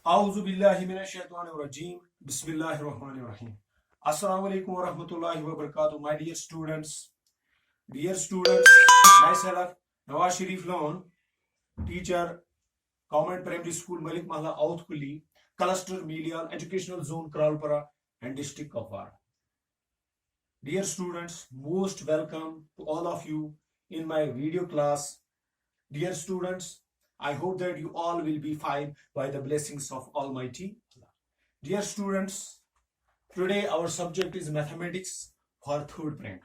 आऊज़ु बिल्लाहि मिनश शैतानिर रजीम बिस्मिल्लाहिर रहमानिर रहीम अस्सलामु अलैकुम व रहमतुल्लाहि व बरकातुहू my dear students myself Nawaz Sharif Loan teacher Government Primary School Malik Mahalla Outh Kulli Cluster Medial Educational Zone Kralpara and District Kupwara. Dear students, most welcome to all of you in my video class. Dear students, I hope that you all will be fine by the blessings of Almighty Allah. Dear students, today our subject is mathematics for third primary.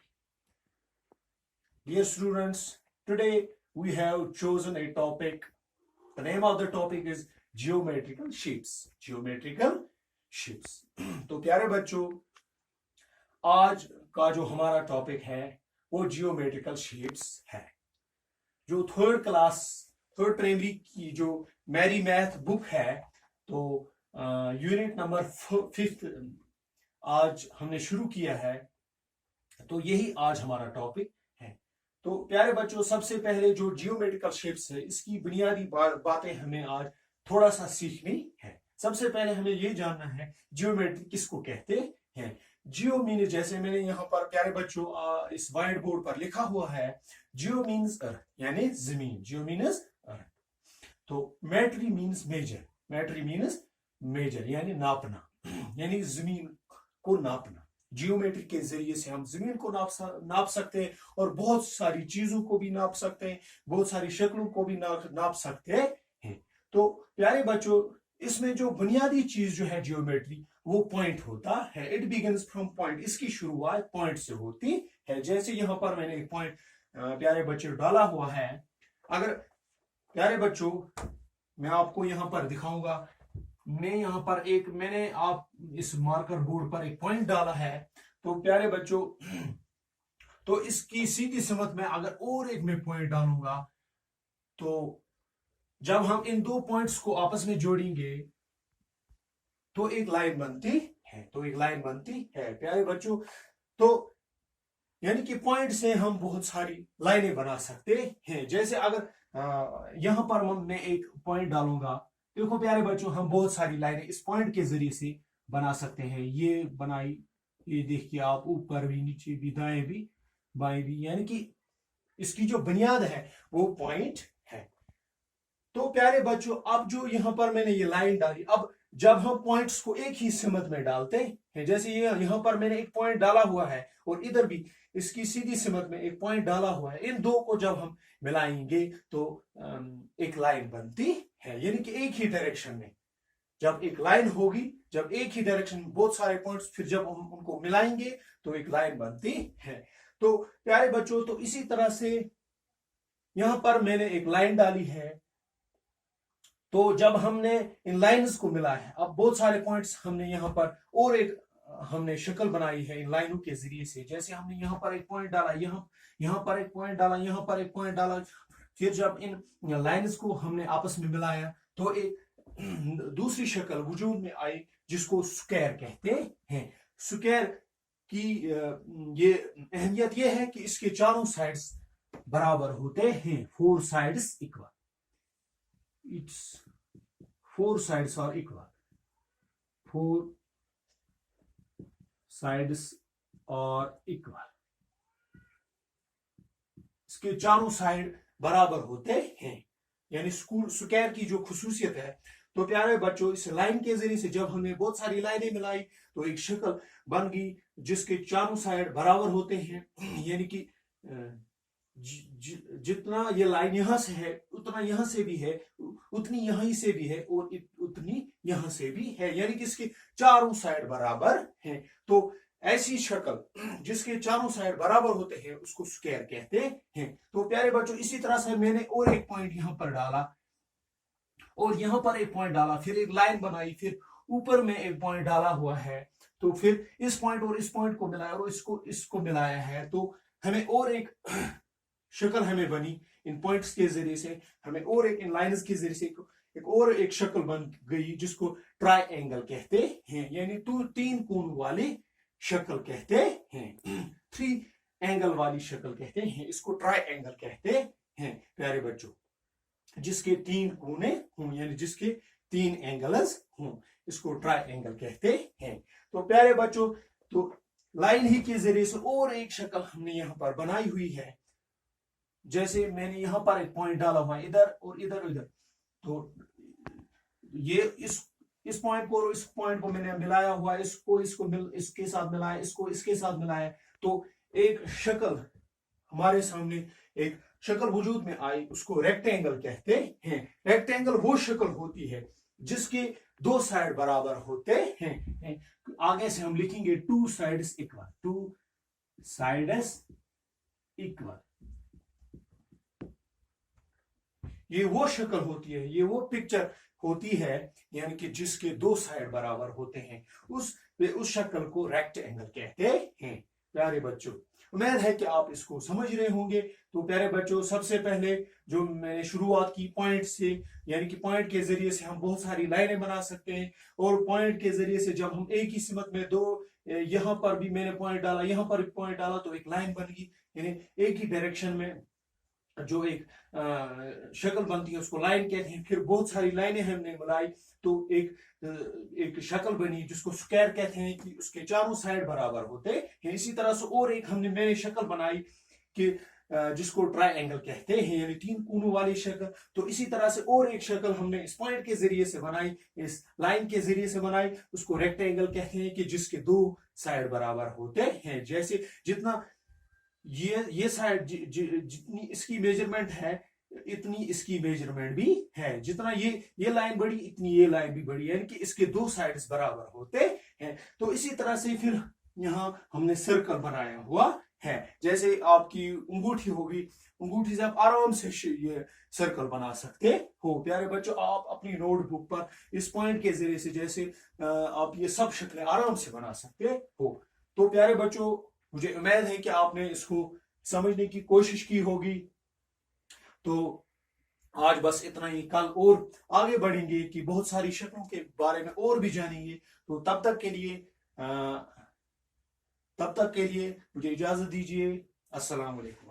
Dear students, today we have chosen a topic. The name of the topic is geometrical shapes. Geometrical shapes. तो प्यारे बच्चों, आज का जो हमारा topic है वो geometrical shapes है। जो थर्ड प्राइमरी की जो मेरी मैथ बुक है, तो यूनिट नंबर 5 आज हमने शुरू किया है। तो यही आज हमारा टॉपिक है। तो प्यारे बच्चों, सबसे पहले जो जियोमेट्रिकल शेप्स है इसकी बुनियादी बातें हमें आज थोड़ा सा सीखनी है। सबसे पहले हमें ये जानना है जियोमेट्री किसको कहते हैं। जियो मीन, जैसे मैंने यहाँ पर प्यारे बच्चों इस व्हाइट बोर्ड पर लिखा हुआ है, जियो मीन्स अर्थ यानी जमीन, जियो मीन्स अर्थ। तो मेट्री मीन्स मेजर, मेट्री मीन्स मेजर यानी नापना, यानी जमीन को नापना। जियोमेट्री के जरिए से हम जमीन को नाप सकते हैं और बहुत सारी चीजों को भी नाप सकते हैं, बहुत सारी शक्लों को भी नाप सकते हैं। तो प्यारे बच्चों, इसमें जो बुनियादी चीज जो है जियोमेट्री, वो पॉइंट होता है। इट बिगिंस फ्रॉम पॉइंट, इसकी शुरुआत पॉइंट से होती है। जैसे यहाँ पर मैंने एक पॉइंट प्यारे बच्चों डाला हुआ है। अगर प्यारे बच्चों मैं आपको यहाँ पर दिखाऊंगा, मैंने आप इस मार्कर बोर्ड पर एक पॉइंट डाला है। तो प्यारे बच्चों, तो इसकी सीधी समझ में अगर और एक मैं पॉइंट डालूंगा, तो जब हम इन दो पॉइंट्स को आपस में जोड़ेंगे तो एक लाइन बनती है, प्यारे बच्चों। तो यानी कि पॉइंट से हम बहुत सारी लाइनें बना सकते हैं। जैसे अगर यहां पर मैं एक पॉइंट डालूंगा, देखो प्यारे बच्चों, हम बहुत सारी लाइनें इस पॉइंट के जरिए से बना सकते हैं। ये बनाई, ये देखिए आप, ऊपर भी, नीचे भी, दाएं भी, बाएं भी, यानी कि इसकी जो बुनियाद है वो पॉइंट है। तो प्यारे बच्चों, अब जो यहाँ पर मैंने ये लाइन डाली, अब जब हम पॉइंट्स को एक ही सिमत में डालते हैं, जैसे ये यहाँ पर मैंने एक पॉइंट डाला हुआ है और इधर भी इसकी सीधी सिमत में एक पॉइंट डाला हुआ है, इन दो को जब हम मिलाएंगे तो एक लाइन बनती है। यानी कि एक ही डायरेक्शन में जब एक लाइन होगी, जब एक ही डायरेक्शन में बहुत सारे पॉइंट्स, फिर जब हम उनको मिलाएंगे तो एक लाइन बनती है। तो प्यारे बच्चों, तो इसी तरह से यहां पर मैंने एक लाइन डाली है। तो जब हमने इन लाइंस को मिला है, अब बहुत सारे पॉइंट्स हमने यहाँ पर और एक हमने शक्ल बनाई है इन लाइनों के जरिए से। जैसे हमने यहाँ पर एक पॉइंट डाला, यहाँ पर एक पॉइंट डाला, यहाँ पर एक पॉइंट डाला, फिर जब इन लाइंस को हमने आपस में मिलाया तो एक दूसरी शक्ल वजूद में आई जिसको स्क्वायर कहते हैं। स्क्वायर की ये अहमियत ये है कि इसके चारों साइड्स बराबर होते हैं, 4 sides equal, its 4 sides are equal, 4 sides are equal, इसके चारों साइड बराबर होते हैं, यानी स्क्वायर की जो खुसूसियत है। तो प्यारे बच्चों, इस लाइन के जरिए से जब हमने बहुत सारी लाइनें मिलाई तो एक शक्ल बन गई जिसके चारों साइड बराबर होते हैं। यानी कि जितना ये लाइन यहां से है उतना यहां से भी है, उतनी यहीं से भी है और उतनी यहां से भी है, यानी कि इसके चारों साइड बराबर हैं। तो ऐसी शक्ल जिसके चारों साइड बराबर होते हैं उसको स्क्वायर कहते हैं। तो प्यारे बच्चों, इसी तरह से मैंने और एक पॉइंट यहां पर डाला और यहां पर एक पॉइंट डाला, फिर एक लाइन बनाई, फिर ऊपर में एक पॉइंट डाला हुआ है, तो फिर इस पॉइंट और इस पॉइंट को मिलाया और इसको मिलाया है, तो हमें और एक शक्ल हमें बनी इन पॉइंट्स के जरिए से, हमें और एक इन लाइंस के जरिए से एक और एक शक्ल बन गई जिसको ट्राइंगल कहते हैं, यानी 3 कोण वाली शक्ल कहते हैं, 3 एंगल वाली शक्ल कहते हैं, इसको ट्राइंगल कहते हैं प्यारे बच्चों। जिसके 3 कोने हों, यानी जिसके 3 एंगल्स हों, इसको ट्राइंगल कहते हैं। तो प्यारे बच्चों, तो लाइन ही के जरिए से और एक शक्ल हमने यहाँ पर बनाई हुई है। जैसे मैंने यहाँ पर एक पॉइंट डाला हुआ है इधर और इधर इधर, तो ये इस पॉइंट को और इस पॉइंट को मैंने मिलाया हुआ, इसके साथ मिलाया, इसको इसके साथ मिलाया, तो एक शक्ल हमारे सामने, एक शक्ल वजूद में आई, उसको रेक्टेंगल कहते हैं। रेक्टेंगल वो शक्ल होती है जिसके 2 साइड बराबर होते हैं। आगे से हम लिखेंगे 2 साइड्स इक्वल, 2 साइड्स इक्वल। ये वो शक्ल होती है, ये वो पिक्चर होती है, यानी कि जिसके 2 साइड बराबर होते हैं, उस शक्ल को रेक्टेंगल कहते हैं। प्यारे बच्चों, उम्मीद है कि आप इसको समझ रहे होंगे। तो प्यारे बच्चों, सबसे पहले जो मैंने शुरुआत की पॉइंट से, यानी कि पॉइंट के जरिए से हम बहुत सारी लाइनें बना सकते हैं, और पॉइंट के जरिए से जब हम एक ही सिमत में यहाँ पर भी मैंने पॉइंट डाला, यहाँ पर भी पॉइंट डाला, तो एक लाइन बन गई। यानी एक ही डायरेक्शन में जो एक शक्ल बनती है उसको लाइन कहते हैं। फिर बहुत सारी लाइनें हमने मिलाई तो एक शक्ल बनी जिसको स्क्वायर कहते हैं, कि उसके चारों साइड बराबर होते हैं। इसी तरह से और एक मैंने शक्ल बनाई कि जिसको ट्राइंगल कहते हैं, यानी 3 कोनों वाली शक्ल। तो इसी तरह से और एक शक्ल हमने इस पॉइंट के जरिए से बनाई, इस लाइन के जरिए से बनाई, उसको रेक्टेंगल कहते हैं, कि जिसके 2 साइड बराबर होते हैं। जैसे जितना ये साइड जितनी इसकी मेजरमेंट है, इतनी इसकी मेजरमेंट भी है। जितना ये लाइन बड़ी, इतनी ये लाइन भी बड़ी, यानी कि इसके 2 साइड्स बराबर होते हैं। तो इसी तरह से फिर यहाँ हमने सर्कल बनाया हुआ है। जैसे आपकी अंगूठी होगी, अंगूठी से आप आराम से ये सर्कल बना सकते हो। प्यारे बच्चों, आप अपनी नोटबुक पर इस पॉइंट के जरिए से जैसे आप ये सब शक्लें आराम से बना सकते हो। तो प्यारे बच्चों, मुझे उम्मीद है कि आपने इसको समझने की कोशिश की होगी। तो आज बस इतना ही, कल और आगे बढ़ेंगे कि बहुत सारी शक्लों के बारे में और भी जानेंगे। तो तब तक के लिए मुझे इजाजत दीजिए। अस्सलाम वालेकुम।